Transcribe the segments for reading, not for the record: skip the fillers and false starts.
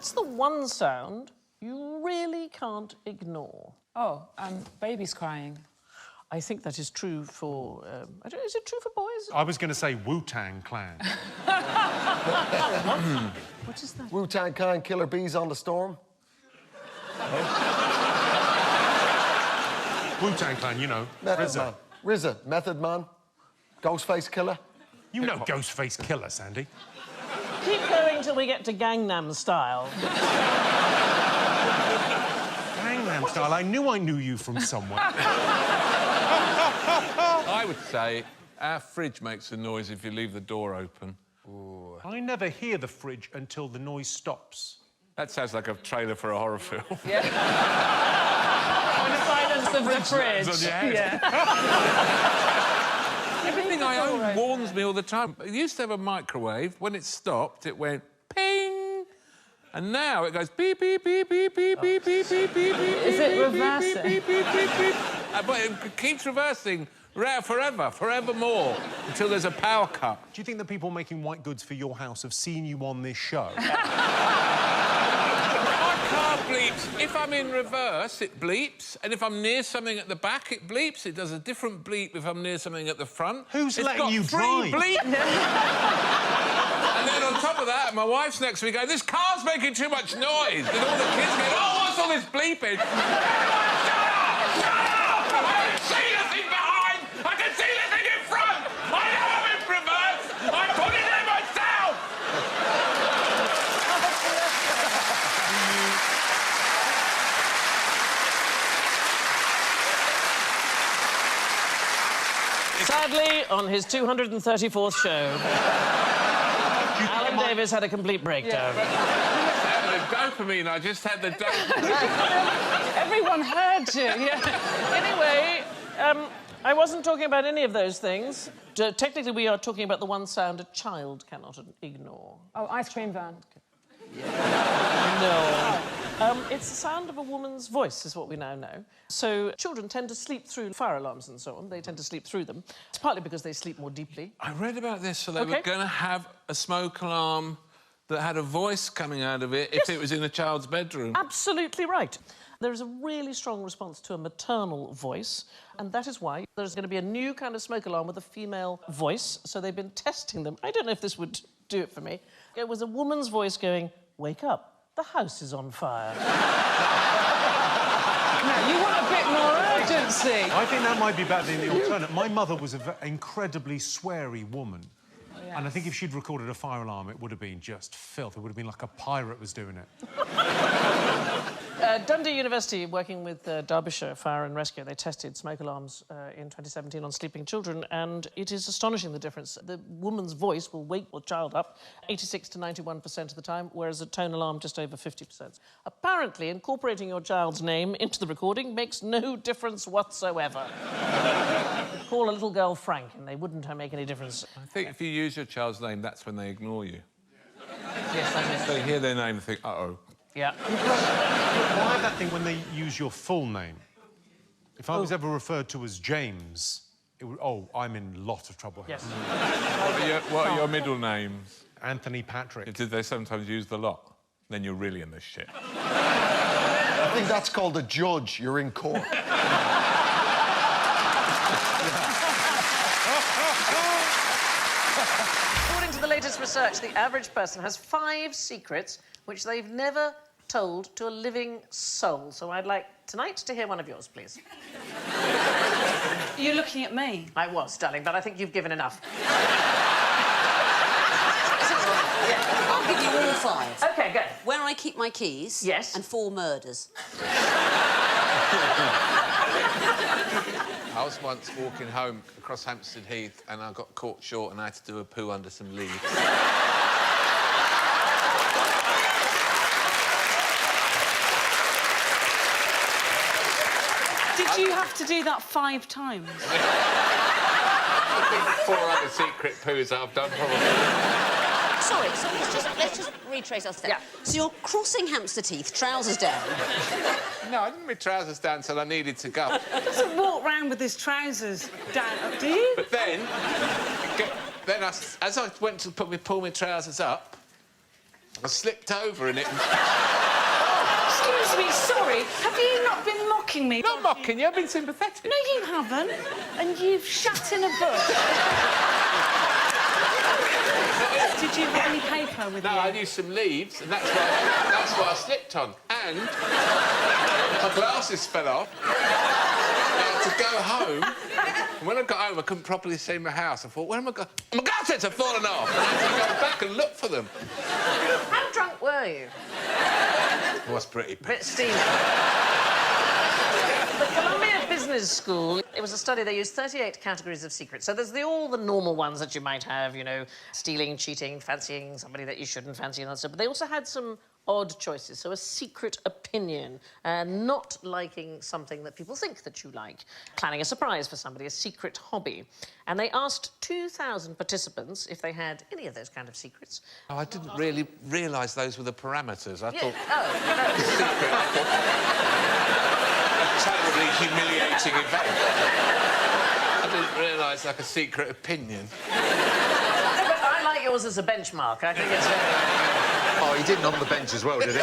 What's the one sound you really can't ignore? Oh, babies crying. I think that is true for... is it true for boys? I was going to say Wu-Tang Clan. What is that? Wu-Tang Clan, Killer Bees on the Storm. Wu-Tang Clan, you know. Method Man. RZA, Method Man. Ghostface Killer. You know Ghostface Killer, Sandy. Keep going till we get to Gangnam Style. Gangnam Style, I knew you from somewhere. I would say our fridge makes a noise if you leave the door open. Ooh. I never hear the fridge until the noise stops. That sounds like a trailer for a horror film. Yeah. The silence of the fridge. Yeah. Everything I own warns me all the time. I used to have a microwave. When it stopped, it went ping. And now it goes beep, beep, beep, beep, beep, beep, beep, beep, beep, beep. Is it reversing? Beep, beep, beep, beep. But it keeps reversing forevermore, until there's a power cut. Do you think the people making white goods for your house have seen you on this show? My car bleeps. If I'm in reverse, it bleeps. And if I'm near something at the back, it bleeps. It does a different bleep if I'm near something at the front. Who's letting you drive? It's got free bleep. And then on top of that, my wife's next to me going, this car's making too much noise. And all the kids go, oh, what's all this bleeping? Shut up! Shut up! I can see nothing behind! I can see nothing in front! I know I'm in reverse! I put it in myself! Sadly, on his 234th show, Alan Davies had a complete breakdown. The dopamine, I just had the dopamine. Everyone heard you, yeah. Anyway, I wasn't talking about any of those things. Technically, we are talking about the one sound a child cannot ignore. Oh, ice cream van. No. It's the sound of a woman's voice, is what we now know. So children tend to sleep through fire alarms and so on. They tend to sleep through them. It's partly because they sleep more deeply. I read about this, so they were going to have a smoke alarm that had a voice coming out of it if it was in a child's bedroom. Absolutely right. There is a really strong response to a maternal voice, and that is why there's going to be a new kind of smoke alarm with a female voice, so they've been testing them. I don't know if this would do it for me. It was a woman's voice going, wake up, the house is on fire. No, you want a bit more urgency. I think that might be better than the alternate. My mother was an incredibly sweary woman. Yes. And I think if she'd recorded a fire alarm, it would have been just filth. It would have been like a pirate was doing it. Dundee University, working with Derbyshire Fire and Rescue, they tested smoke alarms in 2017 on sleeping children, and it is astonishing, the difference. The woman's voice will wake the child up 86 to 91% of the time, whereas a tone alarm just over 50%. Apparently, incorporating your child's name into the recording makes no difference whatsoever. Call a little girl Frank, and they wouldn't make any difference. I think if you use your child's name, that's when they ignore you. Yes, I missed They hear their name and think, uh-oh. Yeah. Why have that thing when they use your full name? If I was ever referred to as James, it would... Oh, I'm in a lot of trouble. Yes. What are your middle names? Anthony Patrick. Did they sometimes use the lot? Then you're really in this shit. I think that's called a judge. You're in court. According to the latest research, the average person has 5 secrets which they've never told to a living soul. So I'd like tonight to hear one of yours, please. You're looking at me. I was, darling, but I think you've given enough. I'll give you all 5. OK, go. Where I keep my keys. Yes. And 4 murders. I was once walking home across Hampstead Heath and I got caught short and I had to do a poo under some leaves. Did you have to do that 5 times? 4 other secret poos I've done, probably. Sorry, so let's just retrace our steps. Yeah. So you're crossing Hampstead Heath, trousers down. No, I didn't have my trousers down till I needed to go. He doesn't walk round with his trousers down, do you? But then as I went to pull my trousers up, I slipped over and it... Excuse me, sorry. Have you not been mocking me? Not mocking you, I've been sympathetic. No, you haven't. And you've shat in a bush. Did you have any paper with you? No, I used some leaves, and that's what I slipped on. And my glasses fell off. I had to go home. And when I got home, I couldn't properly see my house. I thought, where am I going? My glasses have fallen off. And I had to go back and look for them. How drunk were you? It was pretty Bit steamy. The Columbia Business School, it was a study, they used 38 categories of secrets. So there's all the normal ones that you might have, you know, stealing, cheating, fancying somebody that you shouldn't fancy and that stuff. But they also had some odd choices. So a secret opinion, not liking something that people think that you like, planning a surprise for somebody, a secret hobby. And they asked 2,000 participants if they had any of those kind of secrets. Oh, I didn't really realise those were the parameters. I thought... Oh, terribly humiliating event. I didn't realise, like, a secret opinion. But I like yours as a benchmark. I think it's very... Oh, he did it on the bench as well, did he?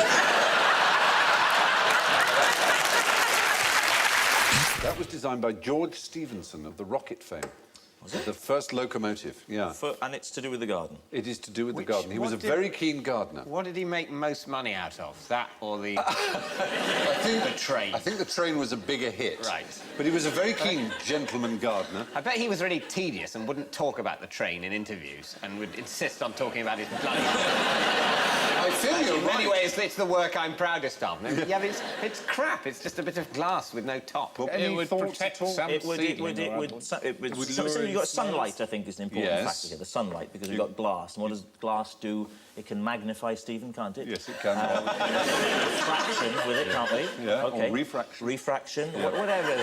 That was designed by George Stephenson of the rocket fame. Was it? The first locomotive, yeah. And it's to do with the garden? It is to do with the garden. He was a very keen gardener. What did he make most money out of? That or the... the train? I think the train was a bigger hit. Right. But he was a very keen gentleman gardener. I bet he was really tedious and wouldn't talk about the train in interviews and would insist on talking about his bloody... I feel you're In right. many ways, it's the work I'm proudest of. Yeah, but it's crap. It's just a bit of glass with no top. It would protect some You've got sunlight, I think, is an important Yes. factor here. The sunlight, because we've got glass. And what does glass do? It can magnify, Stephen, can't it? Yes, it can. Refraction with it, can't we? Yeah, OK. or refraction. Refraction, whatever.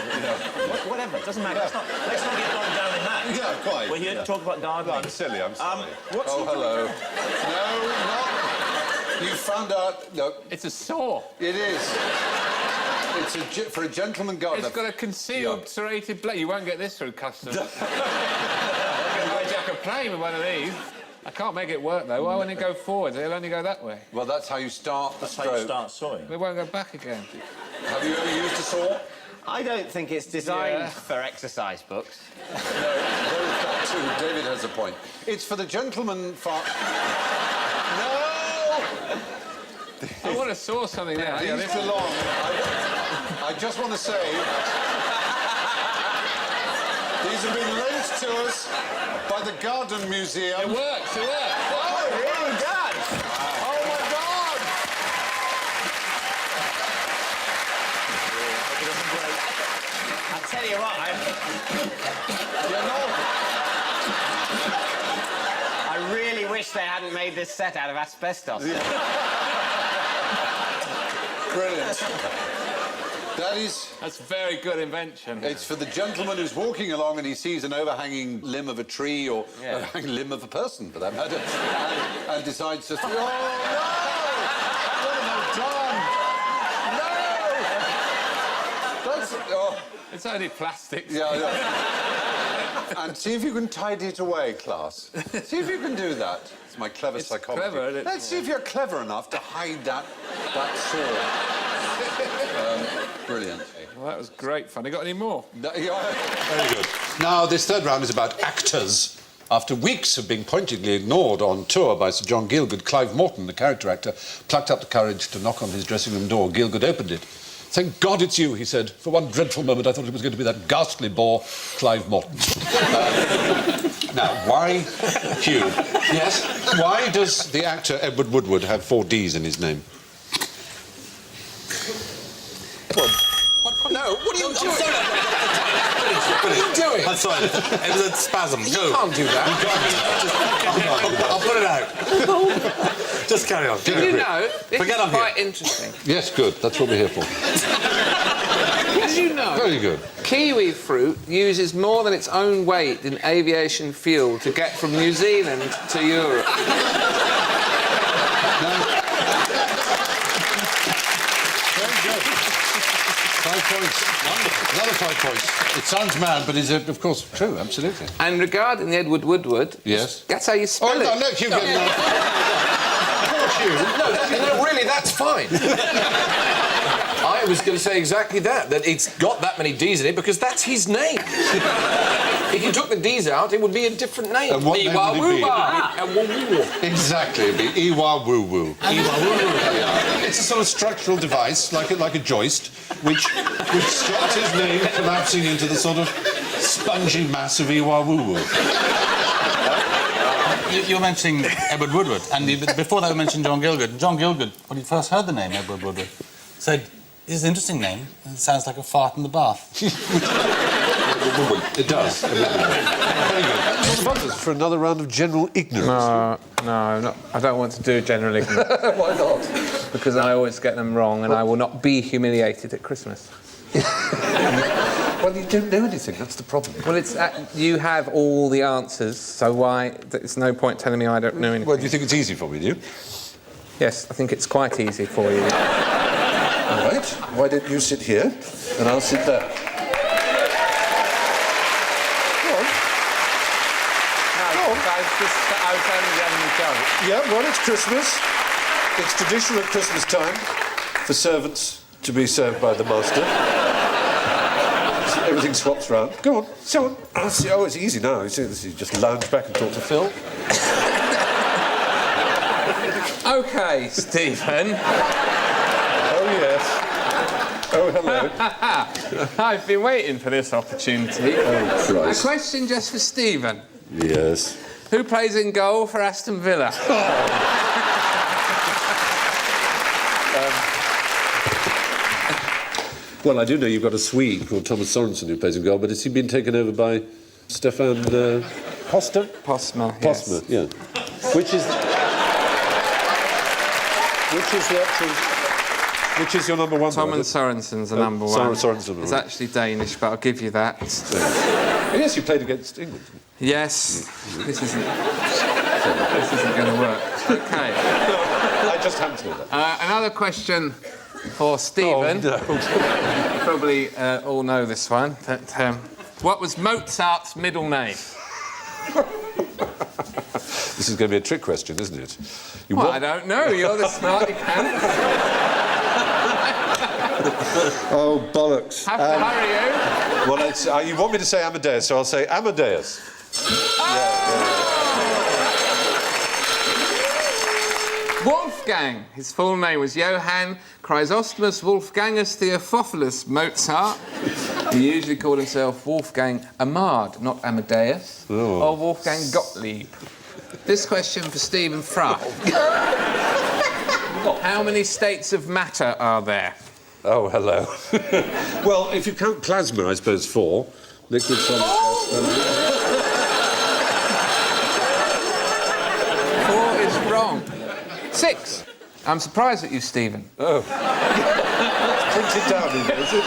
Whatever, it doesn't matter. Let's not get bogged down in that. Yeah, quite. We're here to talk about gardening. I'm silly, I'm sorry. What's oh, hello. No. You found out... No, It's a saw. it is. It's for a gentleman gardener. It's got a concealed serrated blade. You won't get this through customs. I'm going to hijack a plane with one of these. I can't make it work, though. Why won't it go forward? It'll only go that way. Well, that's how you start the That's how stroke. you start sawing. It won't go back again. Have you ever used a saw? I don't think it's designed for exercise books. No, that too. David has a point. It's for the gentleman No! I want to saw something now. These belong. I just want to say... These have been lent to us by the Garden Museum. It works, it works. Oh, it really does! Oh, my God! I'll tell you what, I really wish they hadn't made this set out of asbestos. Brilliant. That's a very good invention. It's for the gentleman who's walking along and he sees an overhanging limb of a tree or overhanging limb of a person, for that matter, and decides to... Oh, no! What have I done? No! That's... Oh. It's only plastic. Yeah. And see if you can tidy it away, class. See if you can do that. It's my clever psychology. Clever, isn't it? Let's see if you're clever enough to hide that sword. Brilliant. Well, that was great fun. You got any more? No, very good. Now, this third round is about actors. After weeks of being pointedly ignored on tour by Sir John Gielgud, Clive Morton, the character actor, plucked up the courage to knock on his dressing room door. Gielgud opened it. "Thank God it's you," he said. "For one dreadful moment, I thought it was going to be that ghastly bore, Clive Morton." Now, why, Hugh? Yes? Why does the actor Edward Woodward have 4 Ds in his name? No, what are you doing? What are you doing? I'm sorry, it was a spasm. You can't do that. I'll put it out. Just carry on. Did you know, this Forget is I'm quite here. interesting. Yes, good. That's what we're here for. Did you know? Very good. Kiwi fruit uses more than its own weight in aviation fuel to get from New Zealand to Europe. Very good. 5 points. Wonderful. Another 5 points. It sounds mad, but is of course, true, absolutely. And regarding the Edward Woodward... Yes? That's how you spell it. No, Hugh, you. No, really, that's fine. I was going to say exactly that it's got that many D's in it because that's his name. If you took the D's out, it would be a different name. And what name would it be? Exactly, it'd be Iwa-woo-woo. Iwa-woo-woo. It's a sort of structural device, like a joist, which stops his name collapsing into the sort of spongy mass of Iwa-woo-woo. You were mentioning Edward Woodward, and before that you mentioned John Gielgud. John Gielgud, when he first heard the name Edward Woodward, said, "This is an interesting name. It sounds like a fart in the bath." It does. Very good. For another round of general ignorance. No, I don't want to do general ignorance. Why not? Because I always get them wrong, and I will not be humiliated at Christmas. Well, you don't know anything, that's the problem. Well, it's you have all the answers, so why... There's no point telling me I don't know anything. Well, do you think it's easy for me, do you? Yes, I think it's quite easy for you. All right. Why don't you sit here, and I'll sit there. I was only having a go. Yeah, well, it's Christmas. It's tradition at Christmas time for servants to be served by the master. Everything swaps round. Go on, so on. Oh, it's easy now. You see, you just lounge back and talk to Phil. OK, Stephen. Oh, yes. Oh, hello. I've been waiting for this opportunity. Oh, Christ. A question just for Stephen. Yes. Who plays in goal for Aston Villa? Well, I do know you've got a Swede called Thomas Sorensen who plays in goal, but has he been taken over by Stefan Postma? Postma, Postma, yeah. Which is your number one? Thomas Sorensen's the number one. Sorensen. It's actually Danish, but I'll give you that. Yes, you played against England. Yes. This isn't going to work. OK. I just happened to know that. Another question for Stephen. Oh, no. You probably all know this one. But, what was Mozart's middle name? This is going to be a trick question, isn't it? I don't know. You're the smarty pants. Oh, bollocks. Have to hurry you. Well, it's, you want me to say Amadeus, so I'll say Amadeus. Wolfgang. His full name was Johann Chrysostomus Wolfgangus Theophilus Mozart. He usually called himself Wolfgang Amad, not Amadeus, or Wolfgang Gottlieb. This question for Stephen Fry. How many states of matter are there? Oh, hello. Well, if you count plasma, I suppose 4. Liquid, solid, gas. 4 is wrong. 6. I'm surprised at you, Stephen. Oh. Print it down, is it?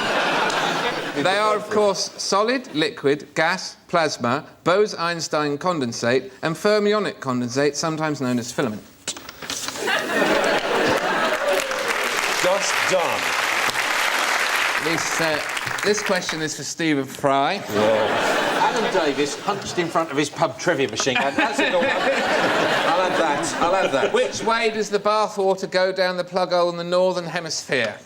They are, of course, solid, liquid, gas, plasma, Bose-Einstein condensate, and fermionic condensate, sometimes known as filament. Just done. This question is for Stephen Fry. Adam Davies hunched in front of his pub trivia machine. That's it all. I'll have that. Which way does the bathwater go down the plug hole in the northern hemisphere?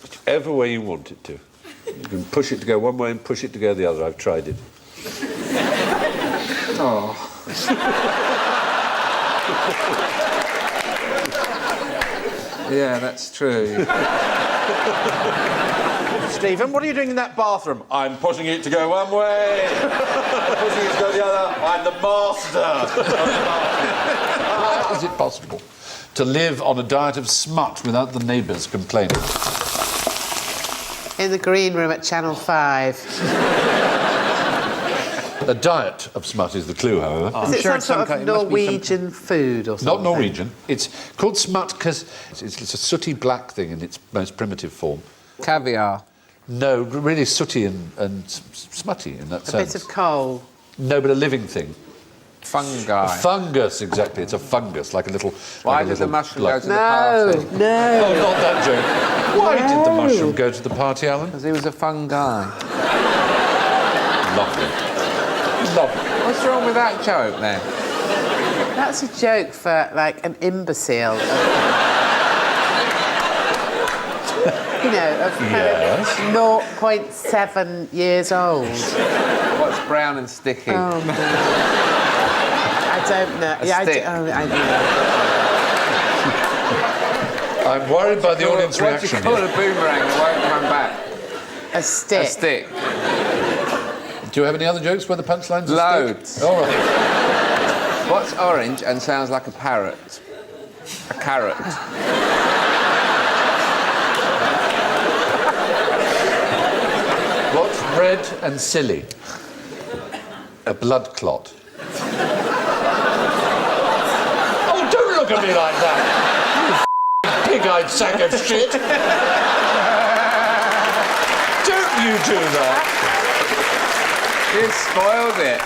Whichever way you want it to. You can push it to go one way and push it to go the other. I've tried it. Oh. Yeah, that's true. Stephen, what are you doing in that bathroom? I'm pushing it to go one way. I'm pushing it to go the other. I'm the master. How is it possible to live on a diet of smut without the neighbours complaining? In the green room at Channel 5. A diet of smut is the clue, however. Is it some sort of Norwegian food or something? Not Norwegian. It's called smut because it's a sooty black thing in its most primitive form. Caviar. No, really sooty and smutty in that sense. A bit of coal. No, but a living thing. Fungi. A fungus, exactly. It's a fungus, like a little... Why did the mushroom go to the party? No. Oh, not that joke. Why did the mushroom go to the party, Alan? Because he was a fungi. Lovely. Lovely. What's wrong with that joke, then? That's a joke for, like, an imbecile. You know, of kind of 0.7 years old. What's brown and sticky? Oh, no. I don't know. A stick. I know. I'm worried by the audience What reaction. do you call a boomerang that won't come back? A stick. A stick. Do you have any other jokes where the punchlines are Loads. stick? All right. What's orange and sounds like a parrot? A carrot. What's red and silly? A blood clot. Oh, don't look at me like that! You pig-eyed sack of shit! Don't you do that! You spoiled it.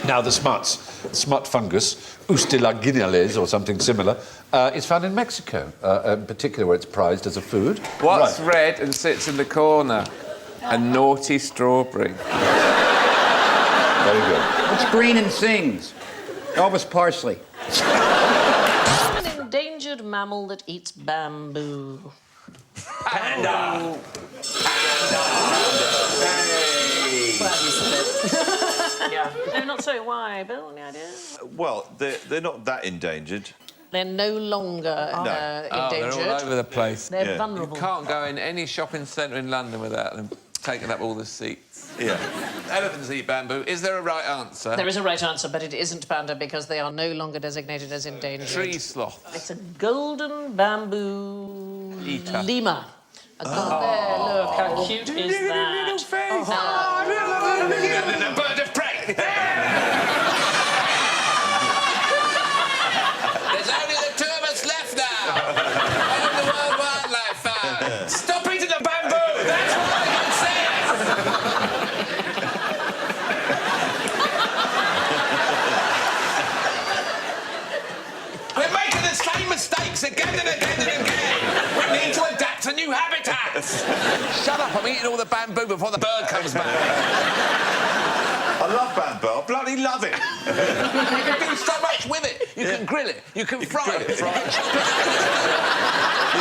Now, the smut fungus, Ustilaginales or something similar, is found in Mexico, in particular where it's prized as a food. What's red and sits in the corner? A naughty strawberry. Very good. What's green and sings? Elvis Parsley. An endangered mammal that eats bamboo. Panda. Yeah. No, not so. Why, Bill? Any idea? Well, they're not that endangered. They're no longer endangered. They're all over the place. They're vulnerable. You can't go in any shopping centre in London without them taking up all the seats. Yeah. Elephants eat bamboo. Is there a right answer? There is a right answer, but it isn't panda because they are no longer designated as endangered. Tree sloth. It's a golden bamboo Eater. lemur. A there, look, how cute is that? A bird of prey. There's only the two of us left now. I'm the World Wildlife Fund. Stop eating the bamboo! That's what I can say! We're making the same mistakes again and again and again. We need to adapt to new habitats. Shut up, I'm eating all the bamboo before the bird comes back. I love bamboo. I bloody love it. You can do so much with it. You can grill it. You can fry it. You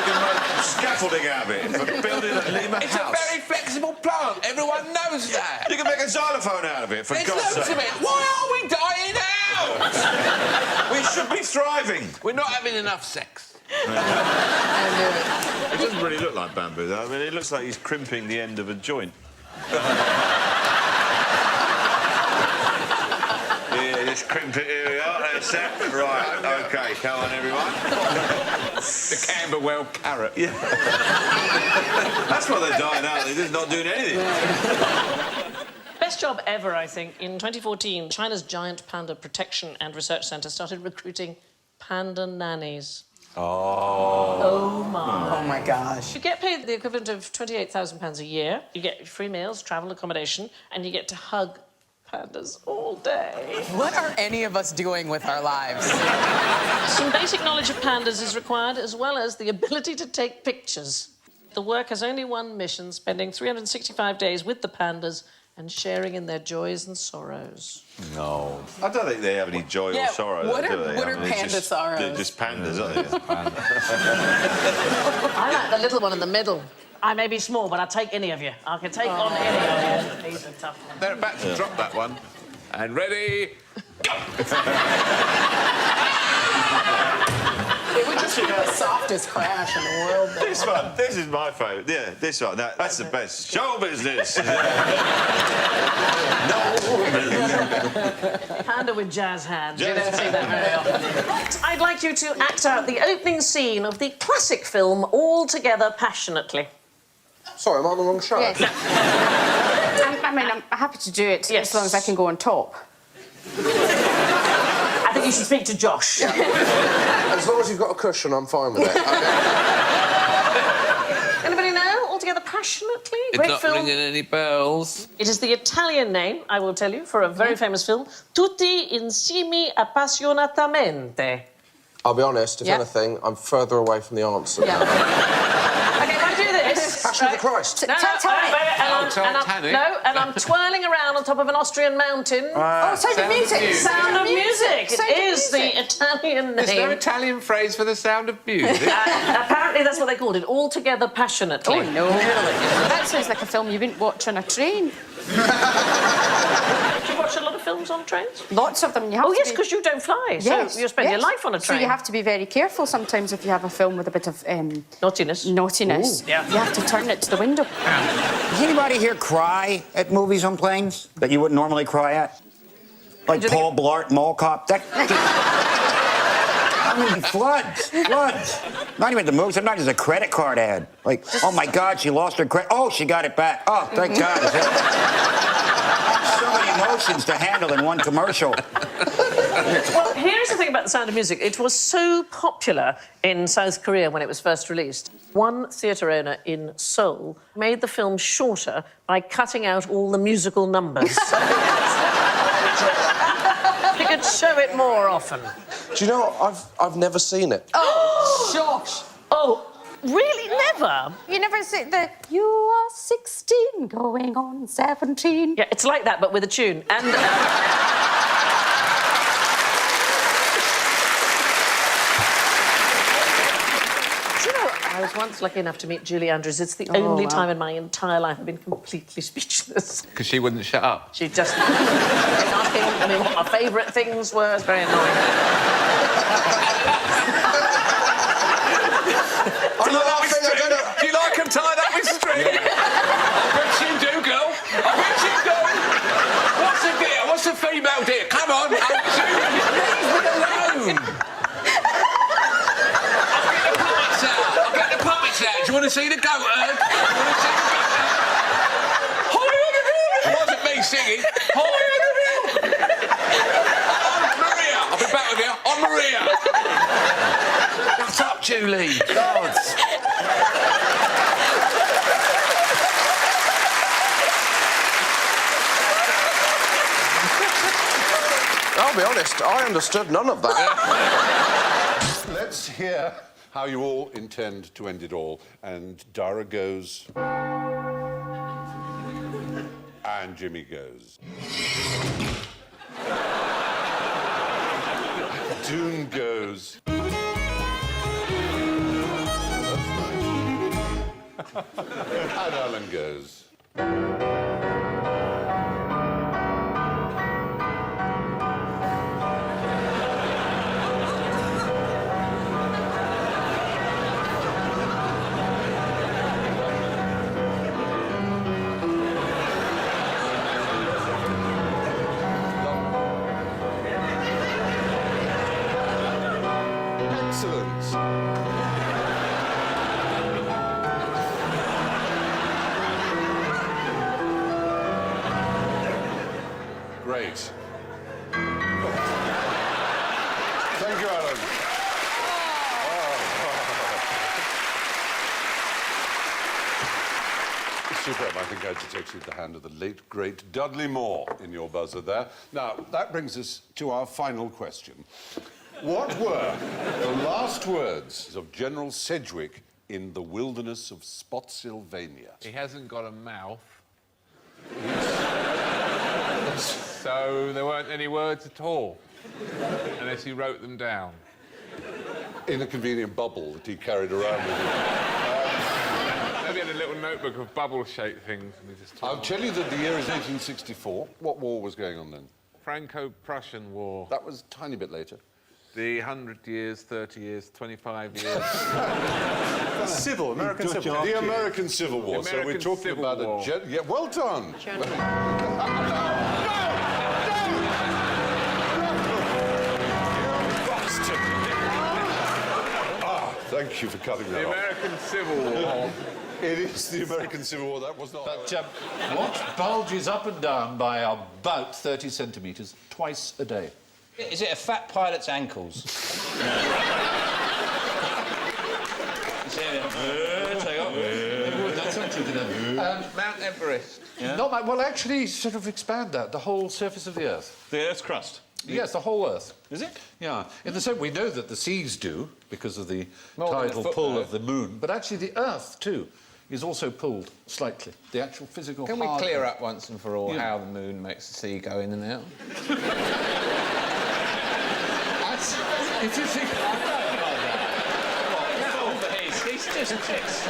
can make scaffolding out of it for building a lemur It's house. a very flexible plant. Everyone knows that. You can make a xylophone out of it, for There's God's loads sake. of it. Why are we dying out? We should be thriving. We're not having enough sex. It doesn't really look like bamboo, though. I mean, it looks like he's crimping the end of a joint. Yeah, just crimp it. Here we are. That's it. Right. OK, come on, everyone. The Camberwell carrot. Yeah. That's why they're dying out. They're just not doing anything. Best job ever, I think. In 2014, China's giant panda protection and research centre started recruiting panda nannies. Oh, my. Oh, my gosh. You get paid the equivalent of £28,000 a year. You get free meals, travel accommodation, and you get to hug pandas all day. What are any of us doing with our lives? Some basic knowledge of pandas is required, as well as the ability to take pictures. The work has only one mission, spending 365 days with the pandas and sharing in their joys and sorrows. No. I don't think they have any joy or sorrow, what do they? are panda sorrows? They're just pandas, aren't they? I like the little one in the middle. I may be small, but I'll take any of you. I can take on any of you. These are tough ones. They're about to drop that one. And ready, go! It would just be the softest crash in the world. This is my favourite. Yeah, this one. That's the best. Show business. Panda with jazz hands. You don't see that very often. I'd like you to act out the opening scene of the classic film All Together Passionately. Sorry, I'm on the wrong show. Yes. I'm happy to do it as long as I can go on top. I think you should speak to Josh. As long as you've got a cushion, I'm fine with it. Anybody know? All Together Passionately? It's Great not film. ringing any bells. It is the Italian name, I will tell you, for a very famous film, Tutti Insieme Appassionatamente. I'll be honest, if anything, I'm further away from the answer. Yeah. OK, if I do this... Passion of the Christ. No, Titanic. and I'm twirling around on top of an Austrian mountain. Sound of Music. Sound of Music. Sound It of is the Music. Italian There's no name. Italian phrase for the sound of music. Apparently, that's what they called it. Altogether passionately. Oh, no. That sounds like a film you wouldn't watch on a train. Do you watch a lot of films on trains? Lots of them. You have Oh, to yes, be- because you don't fly. Yes, So you spend your yes. life on a train. So you have to be very careful sometimes if you have a film with a bit of Naughtiness. naughtiness. Ooh. Yeah. You have to turn it to the window. Does anybody here cry at movies on planes that you wouldn't normally cry at? Like Paul Blart Mall Cop? That... I mean, floods. Not even the movie, sometimes it's a credit card ad. Like, oh my God, she lost her credit. Oh, she got it back. Oh, thank God. So many emotions to handle in one commercial. Well, here's the thing about The Sound of Music. It was so popular in South Korea when it was first released. One theatre owner in Seoul made the film shorter by cutting out all the musical numbers. He could show it more often. Do you know, I've never seen it. Oh, Josh. Oh, really? Never? You never see the "You are 16 going on 17." Yeah, it's like that, but with a tune. And... I was once lucky enough to meet Julie Andrews. It's the only time in my entire life I've been completely speechless. Because she wouldn't shut up. She just kept asking me what my favourite things were. It's very annoying. Do you like them tied up with string? I bet you do, girl. I bet you do. What's a deer? What's a female deer? Come on, leave me alone. I'll get the puppets out. Do you want to see the goat herd? It wasn't me singing. Maria, I'll be back with you. On Maria. Shut up, Julie. God. I'll be honest, I understood none of that. Let's hear how you all intend to end it all. And Dara goes. And Jimmy goes. Doon goes. That's nice. And Alan goes. Excellent. Great. Thank you, Alan. Superb. I think I detected the hand of the late, great Dudley Moore in your buzzer there. Now, that brings us to our final question. What were the last words of General Sedgwick in the wilderness of Spotsylvania? He hasn't got a mouth. So there weren't any words at all, unless he wrote them down. In a convenient bubble that he carried around with him. Maybe had a little notebook of bubble-shaped things and he just... I'll tell you that the year is 1864. What war was going on then? Franco-Prussian War. That was a tiny bit later. The 100 years, 30 years, 25 years. Civil, American Civil War. The American Civil War. The So we're American talking Civil about War. Yeah, well done. Thank you for cutting that The off. American Civil War. It is the American Civil War. That was not... But what bulges up and down by about 30 centimetres twice a day? Is it a fat pilot's ankles? Mount Everest. Yeah. Not well, actually, sort of expand that. The whole surface of the Earth. The Earth's crust? Yes, the whole Earth. Is it? Yeah. In the same, we know that the seas do, because of the More than a tidal foot, pull though. of the moon, but actually the Earth, too. is also pulled slightly. The actual physical Can we hard clear Earth. up once and for all how the moon makes the sea go in and out? If you think... He's just tricks.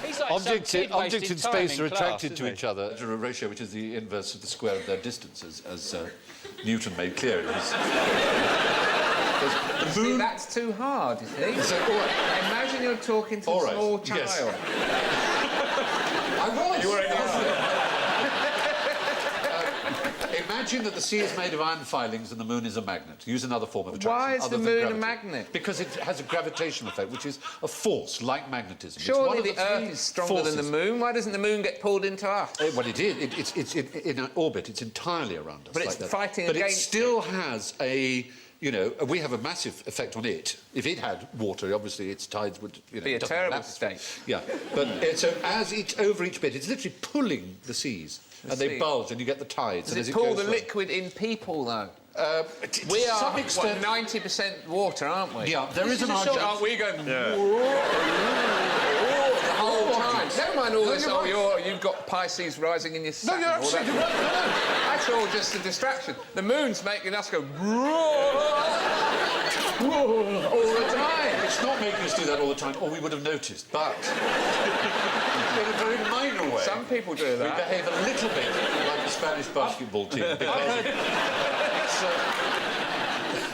He's like Objects some in, kid objects wasting in time space in are class, attracted isn't to he? each other at a ratio which is the inverse of the square of their distances, as Newton made clear in his... You see, that's too hard, you see. So, imagine you're talking to a small child. Yes. I was. You were in Imagine that the sea is made of iron filings and the moon is a magnet. Use another form of attraction. Why is other the than moon a gravity. magnet? Because it has a gravitational effect, which is a force, like magnetism. It's one Surely of the three Earth is stronger than the forces. moon. Why doesn't the moon get pulled into us? Well, it is. It's in an orbit. It's entirely around us. But it's like that. fighting But against it still has a... You know, we have a massive effect on it. If it had water, obviously its tides would... You know, Be a doesn't terrible matter. state. Yeah, but so as over each bit, it's literally pulling the seas, and they sea. bulge, and you get the tides. Does and as it pull goes the round- liquid in people, though? To We are, some extent... 90% water, aren't we? Yeah, there is an argument. Aren't we going... the whole time? Never mind all this, you've got Pisces rising in your Saturn. you're absolutely right. That's all just a distraction. The moon's making us go... all the time. It's not making us do that all the time, or we would have noticed, but... in a very minor way... Some people do that. We behave a little bit like the Spanish basketball team, because...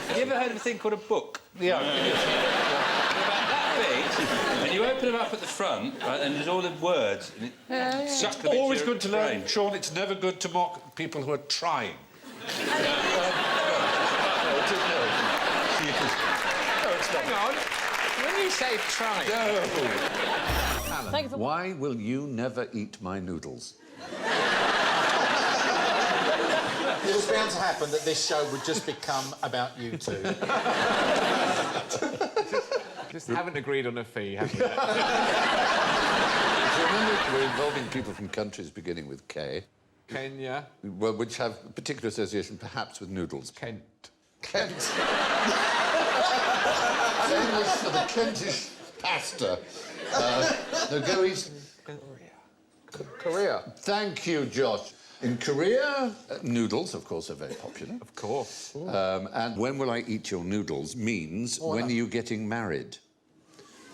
Have you ever heard of a thing called a book? Yeah. About that big, and you open them up at the front, right, and there's all the words. And it sucks them into Always your good to learn, brain. Sean, it's never good to mock people who are trying. Hang on. When you say try... Alan, why will you never eat my noodles? It was bound to happen that this show would just become about you two. Just haven't agreed on a fee, have you? Remember, we're involving people from countries beginning with K. Kenya. Well, which have particular association, perhaps, with noodles. Kent. Kent. Famous for the Kentish pasta. No, go east. Korea. Thank you, Josh. In Korea, noodles, of course, are very popular. Of course. And when will I eat your noodles means when are you getting married?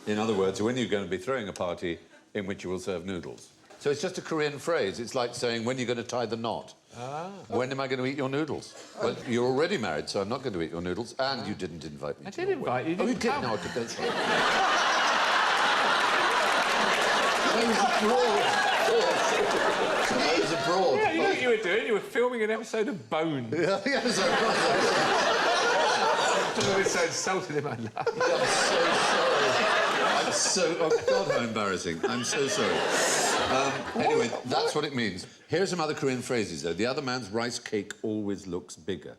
In other words, when are you going to be throwing a party in which you will serve noodles? So it's just a Korean phrase. It's like saying, when are you going to tie the knot? When am I going to eat your noodles? Well, you're already married, so I'm not going to eat your noodles, and you didn't invite me. I did invite you. Oh, you didn't did? come. No, I could... That's right. That was abroad. That was abroad. Yeah, you know what you were doing? You were filming an episode of Bones. Yes, I was. I've never been so insulted in my life. I'm so sorry. I'm so... Oh, God, how embarrassing. I'm so sorry. Anyway, that's what it means. Here are some other Korean phrases, though. The other man's rice cake always looks bigger.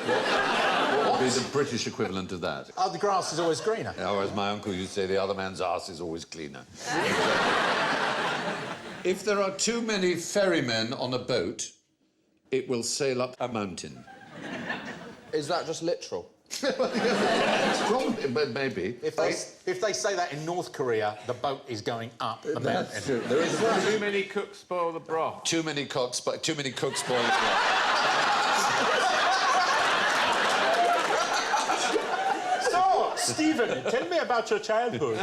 What would be the British equivalent of that? Oh, the grass is always greener. Or as my uncle used to say, the other man's arse is always cleaner. If there are too many ferrymen on a boat, it will sail up a mountain. Is that just literal? Probably, but maybe. If they say that in North Korea, the boat is going up the mountain. That's true. There is Too many cooks spoil the broth. too many cooks spoil the broth. So, Stephen, tell me about your childhood.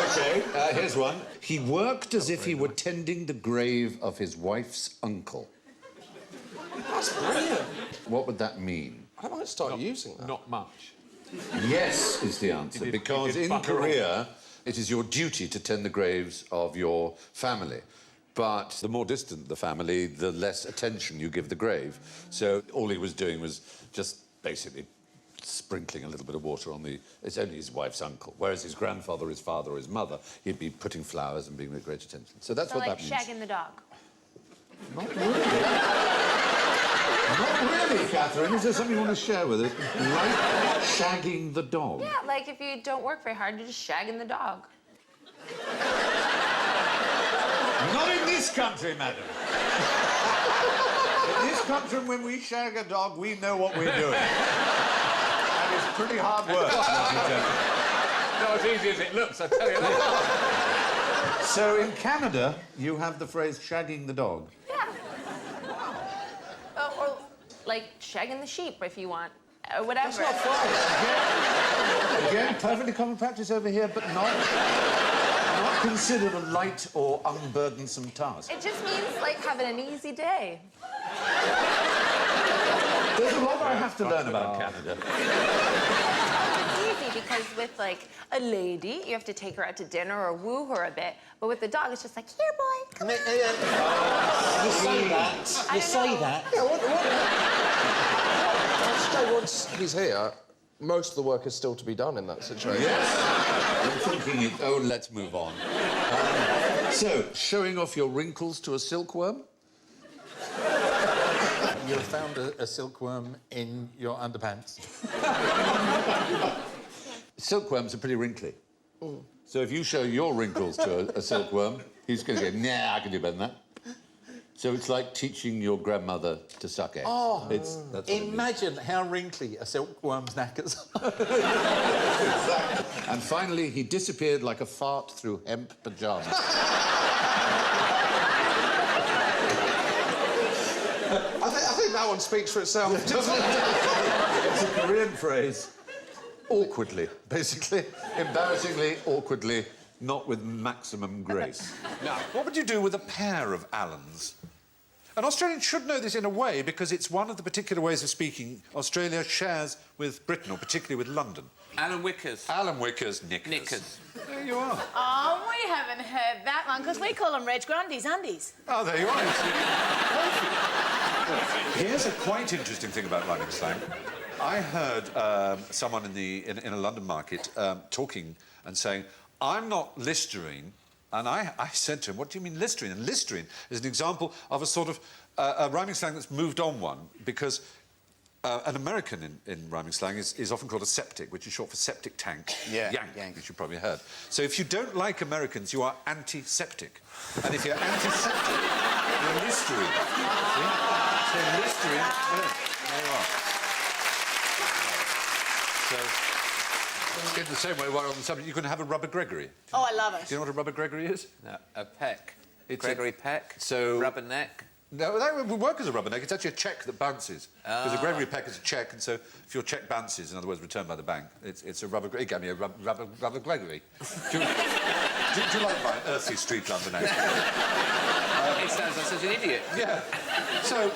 OK, here's one. He worked as if he were tending the grave of his wife's uncle. That's brilliant. What would that mean? I might start using that. Not much. Yes is the answer, because in Korea, it is your duty to tend the graves of your family. But the more distant the family, the less attention you give the grave. So all he was doing was just basically sprinkling a little bit of water on the... It's only his wife's uncle. Whereas his grandfather, his father, or his mother, he'd be putting flowers and being with great attention. So that's what that means. shagging the dog. Not really. Not really, Catherine. Is there something you want to share with us? Like shagging the dog. Yeah, like if you don't work very hard, you're just shagging the dog. Not in this country, madam. In this country, when we shag a dog, we know what we're doing. And it's pretty hard work. Not as easy as it looks, I tell you that. So in Canada, you have the phrase shagging the dog. Or like shagging the sheep if you want. Whatever. That's not fine. Again, perfectly common practice over here, but not considered a light or unburdensome task. It just means like having an easy day. There's a lot I have to learn about Canada. It's easy because with like a lady, you have to take her out to dinner or woo her a bit. But with the dog, it's just like, here, boy, come on. You say that. You say that. So once he's here, most of the work is still to be done in that situation. Yes. I'm thinking, let's move on. So, showing off your wrinkles to a silkworm? You have found a silkworm in your underpants. Silkworms are pretty wrinkly. So if you show your wrinkles to a silkworm, he's going to go, nah, I can do better than that. So it's like teaching your grandmother to suck eggs. Oh, that's imagine how wrinkly a silkworm's knackers are. And finally, he disappeared like a fart through hemp pyjamas. I think that one speaks for itself, doesn't it? It's a Korean phrase. Awkwardly, basically. Embarrassingly, awkwardly, not with maximum grace. Now, what would you do with a pair of Allens? An Australian should know this in a way because it's one of the particular ways of speaking Australia shares with Britain, or particularly with London. Alan Wickers. Alan Wickers, knickers. Knickers. There you are. Oh, we haven't heard that one, because we call them Reg Grundy's undies. Oh, there you are. Here's a quite interesting thing about rhyming slang. I heard someone in a London market talking and saying, I'm not Listerine. And I said to him, what do you mean Listerine? And Listerine is an example of a sort of a rhyming slang that's moved on one, because an American in rhyming slang is often called a septic, which is short for septic tank. Yeah. Yank, which you probably heard. So if you don't like Americans, you are antiseptic. And if you're antiseptic, you're Listerine. See? So Listerine, there you are. So, in the same way, while on the subject, you can have a rubber Gregory. Oh, I love it. Do you know what a rubber Gregory is? No, a peck. It's Gregory Peck. So Rubber neck. No, that would work as a rubber neck. It's actually a cheque that bounces. Because a Gregory Peck is a cheque, and so if your cheque bounces, in other words, returned by the bank, it's a rubber. It gave me a rubber Gregory. do you like my earthy street London accent? It sounds like such an idiot. Yeah. So.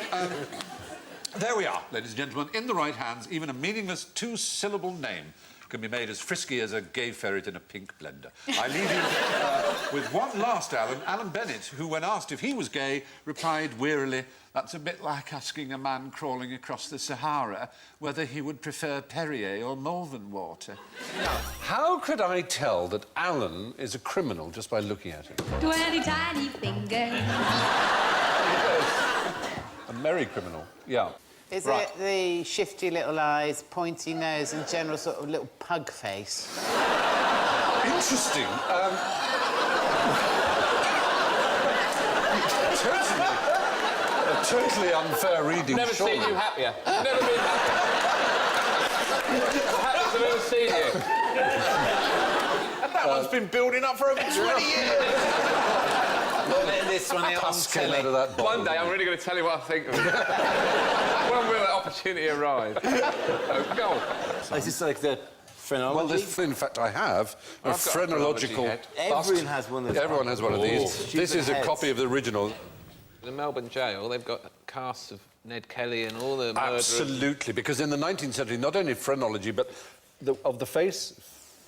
There we are, ladies and gentlemen. In the right hands, even a meaningless two-syllable name can be made as frisky as a gay ferret in a pink blender. I leave you with one last Alan Bennett, who, when asked if he was gay, replied wearily, that's a bit like asking a man crawling across the Sahara whether he would prefer Perrier or Malvern water. Now, how could I tell that Alan is a criminal just by looking at him? 20 tiny fingers. A merry criminal, yeah. Is it the shifty little eyes, pointy nose and general sort of little pug face? Interesting. Totally unfair reading. Never seen you happier. Never been happiest I've ever seen you. That one's been building up for over 20 years. This one out on telly. One day I'm really going to tell you what I think of it. When will that opportunity arrive? Oh, go on. Is this like the phrenology? Well, in fact, I have a phrenological... Everyone has one of these. Everyone has one of these. This is a copy of the original. In the Melbourne jail, they've got casts of Ned Kelly and all the murderers. Absolutely, because in the 19th century, not only phrenology, but of the face,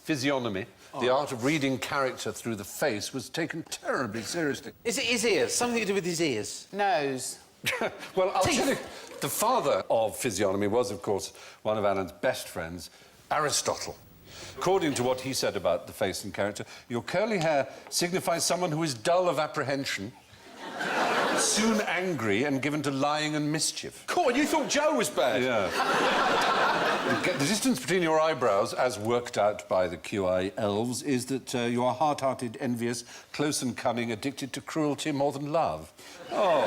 physiognomy, the art of reading character through the face was taken terribly seriously. Is it his ears? Something to do with his ears? Nose. Well, I'll tell you, the father of physiognomy was, of course, one of Alan's best friends, Aristotle. According to what he said about the face and character, your curly hair signifies someone who is dull of apprehension, soon angry and given to lying and mischief. Cool, you thought Joe was bad? Yeah. The distance between your eyebrows, as worked out by the QI elves, is that you are hard-hearted, envious, close and cunning, addicted to cruelty more than love. Oh.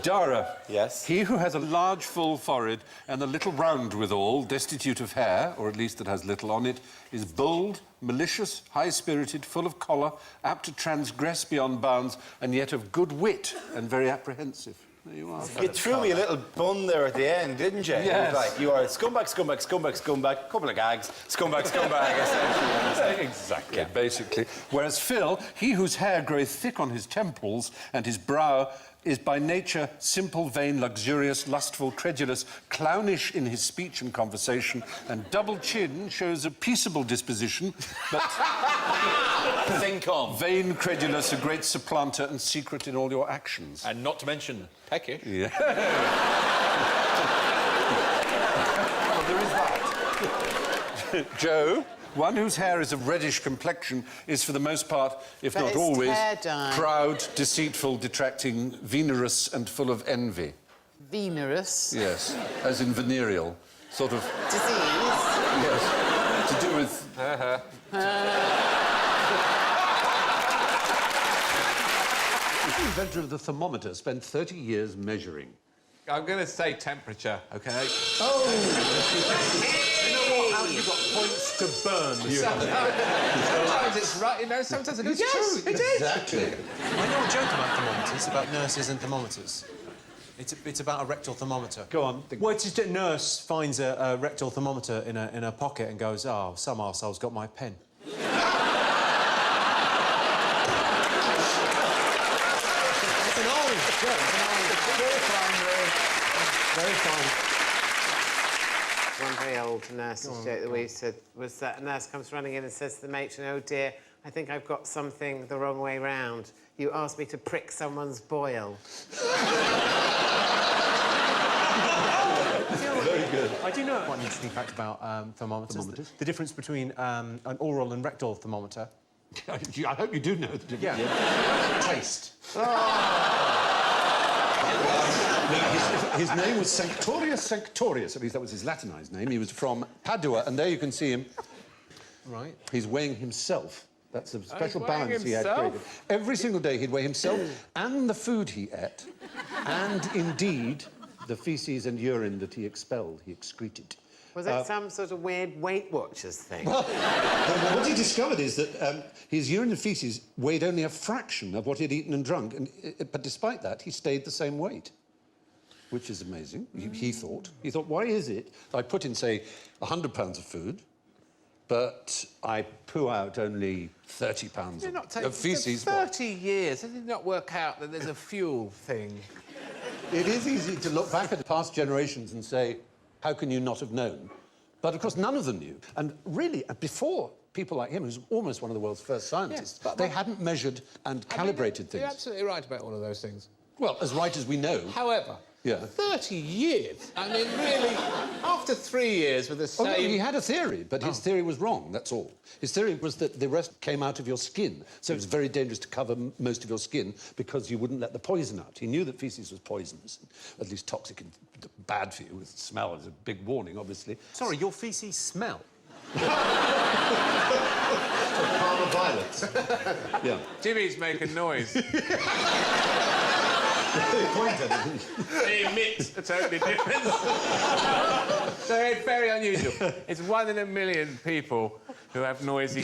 Dara. Yes? He who has a large, full forehead and a little round withal, destitute of hair, or at least that has little on it, is bold, malicious, high-spirited, full of choler, apt to transgress beyond bounds, and yet of good wit and very apprehensive. There you are. You threw me a little bun there at the end, didn't you? Yes. It was like, you are a scumbag, scumbag, scumbag, scumbag, couple of gags, scumbag, scumbag, essentially. Exactly, basically. Whereas Phil, he whose hair groweth thick on his temples and his brow is by nature simple, vain, luxurious, lustful, credulous, clownish in his speech and conversation, and double chin shows a peaceable disposition, but... Think on. Vain, credulous, a great supplanter, and secret in all your actions. And not to mention peckish. Yeah. Well, there is that. Joe, one whose hair is of reddish complexion, is for the most part, if But not it's always, hair dye. proud, deceitful, detracting, venerous, and full of envy. Venerous. Yes, as in venereal. Sort of... Disease. Yes, to do with... The inventor of the thermometer spent 30 years measuring. I'm going to say temperature, OK? Oh! You know what? How you got points to burn? Sometimes it's right, you know, sometimes it is true. It is. Exactly. I know a joke about thermometers, about nurses and thermometers. It's about a rectal thermometer. Go on. Well, it's just a nurse finds a rectal thermometer in her pocket and goes, "Oh, some arsehole's got my pen." It's an old joke. Very fine. One very old nurse's joke that we said was that a nurse comes running in and says to the matron, "Oh dear, I think I've got something the wrong way round. You asked me to prick someone's boil." Very good. I do know quite an interesting fact about thermometers. The difference between an oral and rectal thermometer. I hope you do know the difference. Yeah. Taste. His name was Sanctorius, at least that was his Latinized name. He was from Padua, and there you can see him. Right. He's weighing himself. That's a special weighing balance he had himself? created. Every single day he'd weigh himself and the food he ate, and indeed the feces and urine that he expelled, he excreted. Was it some sort of weird Weight Watchers thing? Well, what he discovered is that his urine and faeces weighed only a fraction of what he'd eaten and drunk, but despite that, he stayed the same weight, which is amazing, he thought. He thought, why is it I put in, say, 100 pounds of food, but I poo out only 30 pounds of faeces? 30 years, did it not work out that there's a fuel thing? It is easy to look back at past generations and say, how can you not have known? But, of course, none of them knew. And really, before people like him, who's almost one of the world's first scientists, they hadn't measured and calibrated things. You're absolutely right about all of those things. Well, as right as we know. However, 30 years? I mean, really, after 3 years with the same... Oh, no, he had a theory, but his theory was wrong, that's all. His theory was that the rest came out of your skin, so it was very dangerous to cover most of your skin because you wouldn't let the poison out. He knew that faeces was poisonous, at least toxic and bad for you. With smell is a big warning, obviously. Sorry, your faeces smell. Palmer violets. Yeah. Jimmy's making noise. He emits a totally different... So it's very unusual. It's 1 in a million people who have noisy...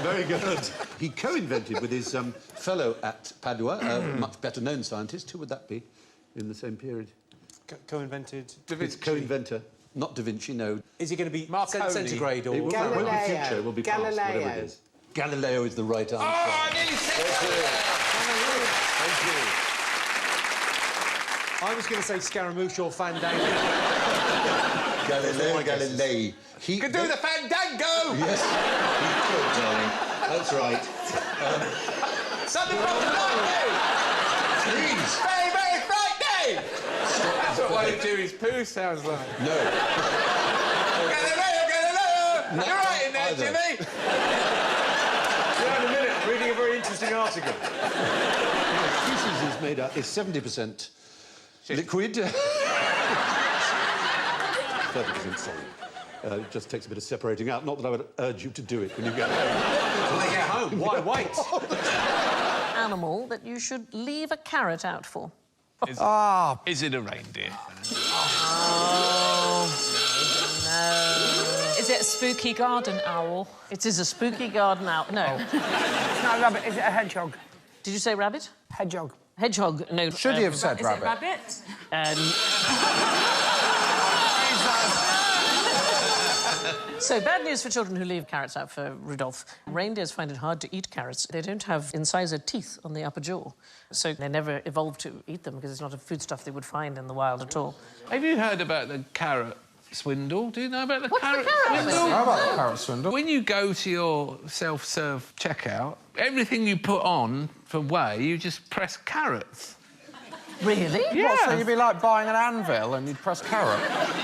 Very good. He co-invented with his fellow at Padua, a much better-known scientist. Who would that be in the same period? Co-invented... His co-inventor. Not Da Vinci, no. Is he going to be Marconi. centigrade or... It won't be future, it will be past, whatever it is. Galileo is the right answer. Oh, I nearly said Thank you. I was going to say Scaramouche or Fandango. Galileo Galilei. He could do the Fandango! Yes, he could, darling. That's right. Something from the lightning! Please. Very, very frightening! That's what one of Jimmy's poo sounds like. No. Galileo, Galileo! You're right in there, Jimmy! In a minute, I'm reading a very interesting article. Feces is made up, is 70% liquid, 30% solid. It just takes a bit of separating out. Not that I would urge you to do it when you get home. When they get home, why wait? Animal that you should leave a carrot out for. Is it a reindeer? Oh, no. Is it a spooky garden owl? It is a spooky garden owl. No. It's not a rabbit, is it a hedgehog? Did you say rabbit? Hedgehog. Hedgehog, no. Should he have said Is rabbit? it rabbit? So, bad news for children who leave carrots out for Rudolph. Reindeers find it hard to eat carrots. They don't have incisor teeth on the upper jaw, so they never evolved to eat them because it's not a foodstuff they would find in the wild at all. Have you heard about the carrot swindle? Do you know about the carrot swindle? How about the carrot swindle? When you go to your self-serve checkout, everything you put on for whey, you just press carrots. Really? Yeah. What, so you'd be like buying an anvil and you'd press carrot?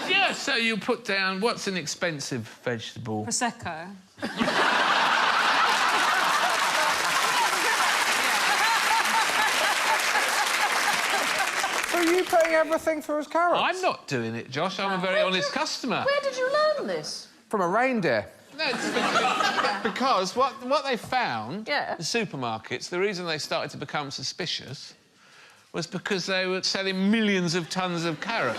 Yeah, so you put down, what's an expensive vegetable? Prosecco. So are you putting everything through as carrots? I'm not doing it, Josh. I'm a very honest customer. Where did you learn this? From a reindeer. No, it's because what they found, Yeah. the supermarkets, the reason they started to become suspicious was because they were selling millions of tons of carrot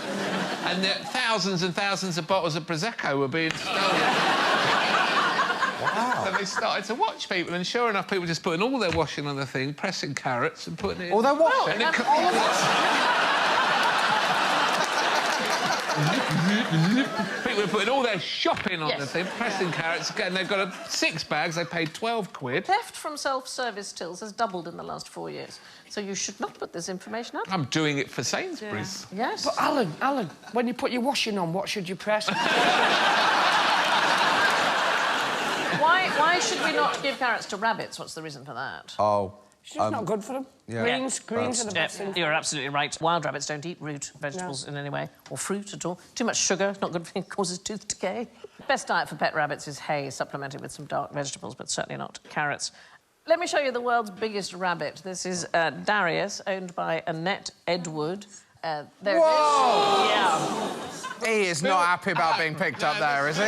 and that thousands and thousands of bottles of Prosecco were being stolen. Wow. So they started to watch people, and sure enough, people just putting all their washing on the thing, pressing carrots and putting it in. All their washing? And it All of people are putting all their shopping on Yes. the thing, pressing carrots, and they've got 6 bags, they paid 12 quid. Theft from self-service tills has doubled in the last 4 years, so you should not put this information out. I'm doing it for Sainsbury's. Yeah. Yes. But Alan, when you put your washing on, what should you press? Why should we not give carrots to rabbits? What's the reason for that? Oh. It's just not good for them. Yeah. Greens are the best thing. You're absolutely right. Wild rabbits don't eat root vegetables in any way, or fruit at all. Too much sugar, not good for you, causes tooth decay. Best diet for pet rabbits is hay, supplemented with some dark vegetables, but certainly not carrots. Let me show you the world's biggest rabbit. This is Darius, owned by Annette Edward. There Whoa! it is. Yeah. He is not happy about being picked up there, is he?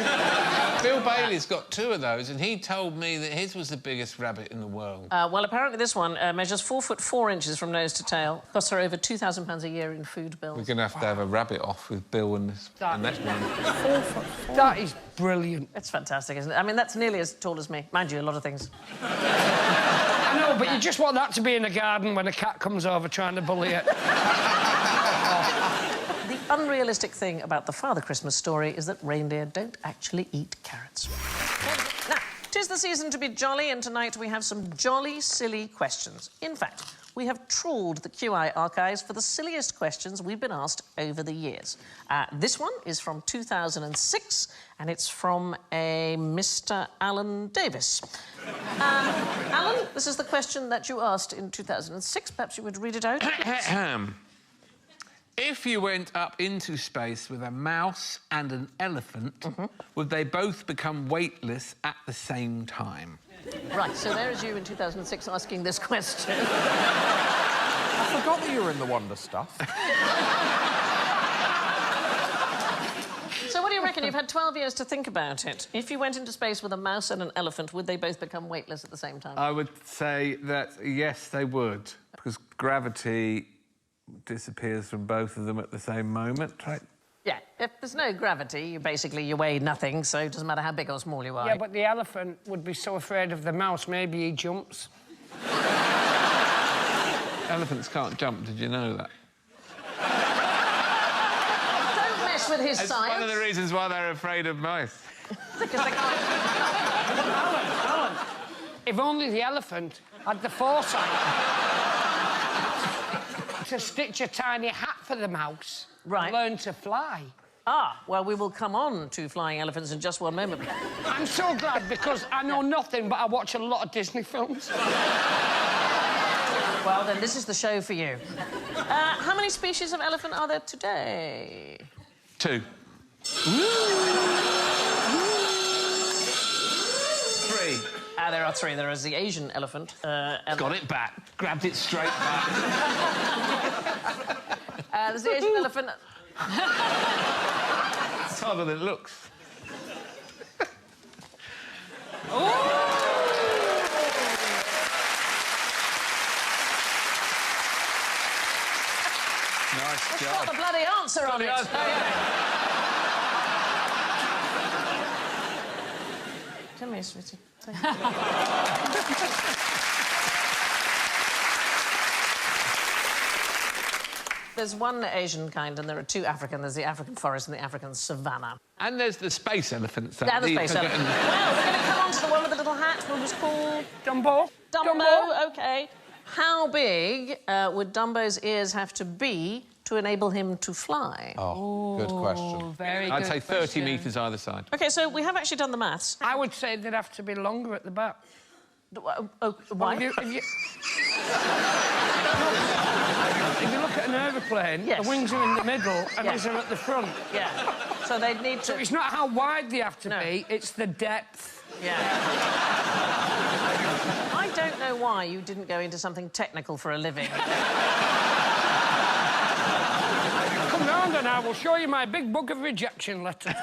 Bill Bailey's got 2 of those, and he told me that his was the biggest rabbit in the world. Well, apparently this one measures 4 foot 4 inches from nose to tail. Costs her over £2,000 a year in food bills. We're going to have a rabbit off with Bill and that one. 4 foot 4. That is brilliant. It's fantastic, isn't it? I mean, that's nearly as tall as me. Mind you, a lot of things. I know, but you just want that to be in the garden when a cat comes over trying to bully it. The unrealistic thing about the Father Christmas story is that reindeer don't actually eat carrots. Now, 'tis the season to be jolly, and tonight we have some jolly, silly questions. In fact, we have trawled the QI archives for the silliest questions we've been asked over the years. This one is from 2006, and it's from a Mr. Alan Davies. Alan, this is the question that you asked in 2006. Perhaps you would read it out. If you went up into space with a mouse and an elephant, would they both become weightless at the same time? Right, so there is you in 2006 asking this question. I forgot that you were in the Wonder stuff. So what do you reckon? You've had 12 years to think about it. If you went into space with a mouse and an elephant, would they both become weightless at the same time? I would say that, yes, they would, because gravity disappears from both of them at the same moment, right? Yeah, if there's no gravity, you weigh nothing, so it doesn't matter how big or small you are. Yeah, but the elephant would be so afraid of the mouse, maybe he jumps. Elephants can't jump, did you know that? Don't mess with his It's science. one of the reasons why they're afraid of mice. Because they can't... Alan, if only the elephant had the foresight to stitch a tiny hat for the mouse and learn to fly. Ah, well, we will come on to flying elephants in just one moment. I'm so glad, because I know nothing, but I watch a lot of Disney films. Well, then, this is the show for you. How many species of elephant are there today? 2. 3. There are 3. There is the Asian elephant. Got it back. Grabbed it straight back. There's the Asian elephant. It's harder than it looks. Nice That's job. got the bloody answer on it. Come here, sweetie. Thank you. There's one Asian kind and there are two African. There's the African forest and the African savannah. And there's the space elephants. Yeah, the space elephant. Well, we're going to come on to the one with the little hat. What was called? Dumbo. Dumbo, OK. How big would Dumbo's ears have to be to enable him to fly? Oh, good question. Very I'd good say 30 question. metres either side. OK, so we have actually done the maths. I would say they'd have to be longer at the back. Why? If you look at an aeroplane, Yes. the wings are in the middle and Yeah. these are at the front. Yeah. So they'd need to... So it's not how wide they have to be, it's the depth. Yeah. I don't know why you didn't go into something technical for a living. Come round and I will show you my big book of rejection letters.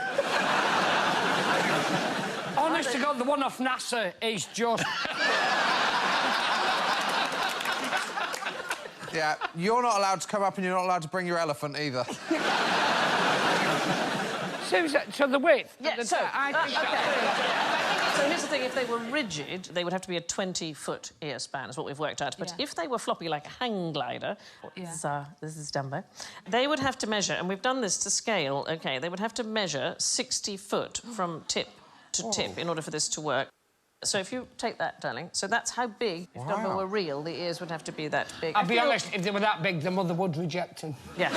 Honest to God, the one off NASA is just... Yeah, you're not allowed to come up and you're not allowed to bring your elephant either. So the width? Yeah, the so... I think So here's the thing, if they were rigid, they would have to be a 20-foot ear span, is what we've worked out. But if they were floppy like a hang glider, this is Dumbo, they would have to measure, and we've done this to scale, OK, they would have to measure 60 foot from tip to tip in order for this to work. So if you take that, darling, so that's how big, if Dumbo were real, the ears would have to be that big. I'll be honest, if they were that big, the mother would reject him. Yeah.